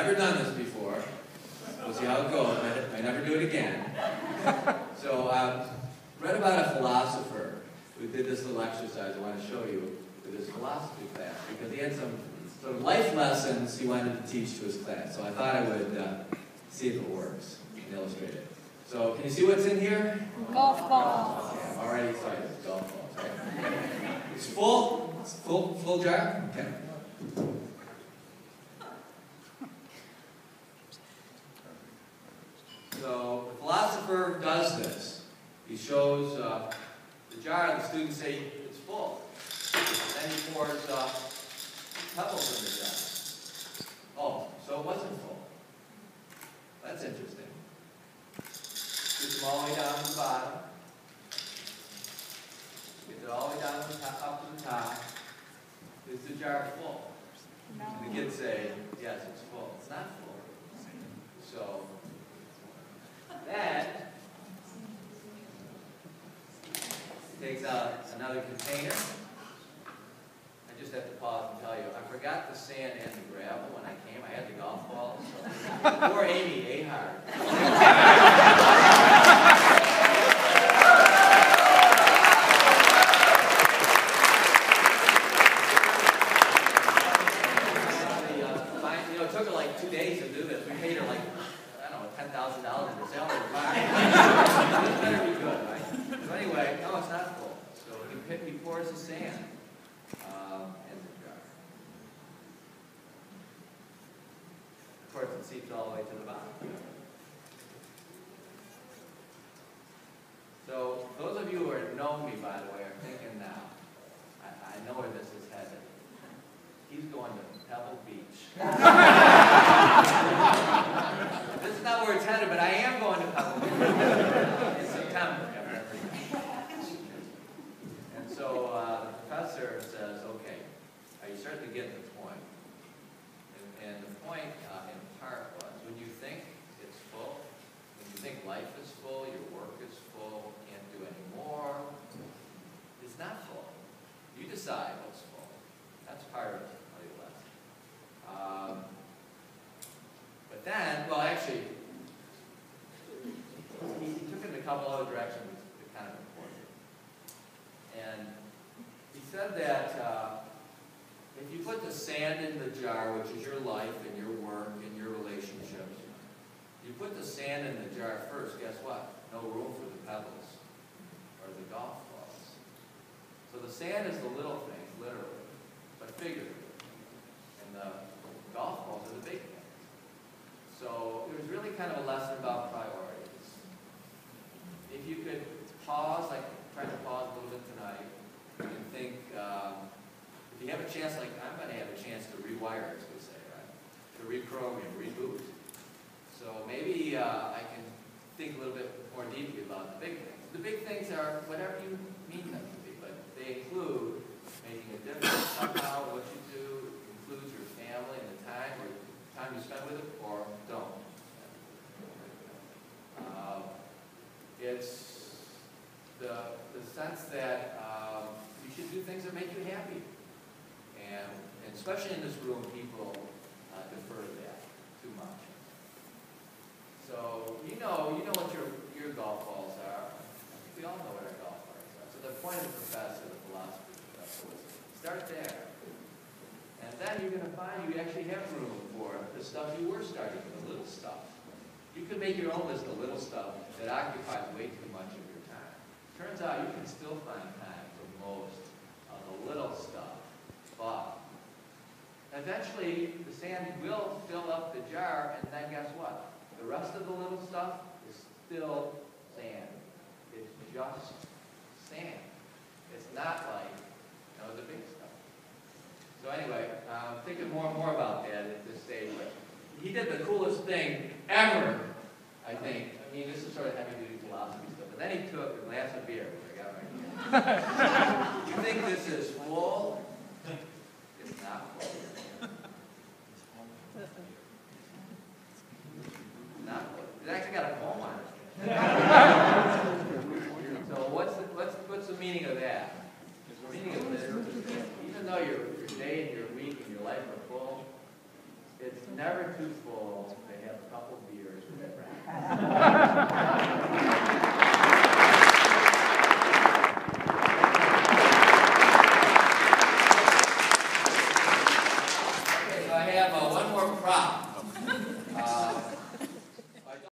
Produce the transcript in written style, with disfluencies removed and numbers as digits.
never done this before. We'll see how it goes. I never do it again. So, read about a philosopher who did this little exercise I want to show you with his philosophy class, because he had some sort of life lessons he wanted to teach to his class. So I thought I would see if it works and illustrate it. So, can you see what's in here? Golf balls. Okay, I'm already excited. Golf balls. Right? It's full. It's full jar. Okay. So the philosopher does this. He shows the jar, and the students say it's full. Then he pours pebbles in the jar. Oh, so it wasn't full. That's interesting. Gets them all the way down to the bottom. Gets it all the way down to the top, up to the top. Is the jar full? No. And the kids say, yes, it's full. It's not full. So then he takes out another container. I just have to pause and tell you, I forgot the sand and the gravel when I came. I had the golf balls. So. Poor Amy, hard. It took her like 2 days to do this. We paid her like, I don't know, $10,000 in her salary. This better be good, right? So anyway, no, it's not full. So he pours the sand in the jar. Of course, it seeps all the way to the bottom. So those of you who know me, by the way, are thinking now, I know where this is headed. He's going to Pebble Beach. This is not where it's headed, but I am going to Pebble Beach in September. And so the professor says, okay, are you starting to get the point? And the point in part was, when you think it's full, when you think life is full, your work is full, can't do any more, it's not full. You decide what's full. That's part of it. But then, well, actually, he took it in a couple other directions that kind of important. And he said that if you put the sand in the jar, which is your life and your work and your relationships, you put the sand in the jar first, guess what? No room for the pebbles or the golf balls. So the sand is the little things, literally, but figuratively. And the golf balls are the big things. So it was really kind of a lesson about priorities. If you could pause, like try to pause a little bit tonight, and think, if you have a chance, like I'm going to have a chance to rewire, as we say, right? To reprogram, reboot. So maybe I can think a little bit more deeply about the big things. The big things are whatever you mean them to be, but they include making a difference somehow, what you do, includes your family and the time you spend with it, or don't. It's the sense that you should do things that make you happy. And especially in this room, people defer to that too much. So you know what your golf balls are. We all know what our golf balls are. So the point of the professor, the philosophy professor, was start there. And then you're going to find you actually have room for the stuff you were starting with, the little stuff. You can make your own list of little stuff that occupies way too much of your time. Turns out you can still find time for most of the little stuff. But eventually the sand will fill up the jar, and then guess what? The rest of the little stuff is still sand. It's just sand. It's not like the big stuff. So anyway, I'm thinking more and more about that at this stage. But he did the coolest thing ever, I think. I mean, this is sort of heavy-duty philosophy stuff. But then he took a glass of beer, which I got right here. You think this is full? It's not full. Not full. It actually got a poem on it. So what's the meaning of that? The meaning of this is that even though your day and your week and your life are full, It's never too full.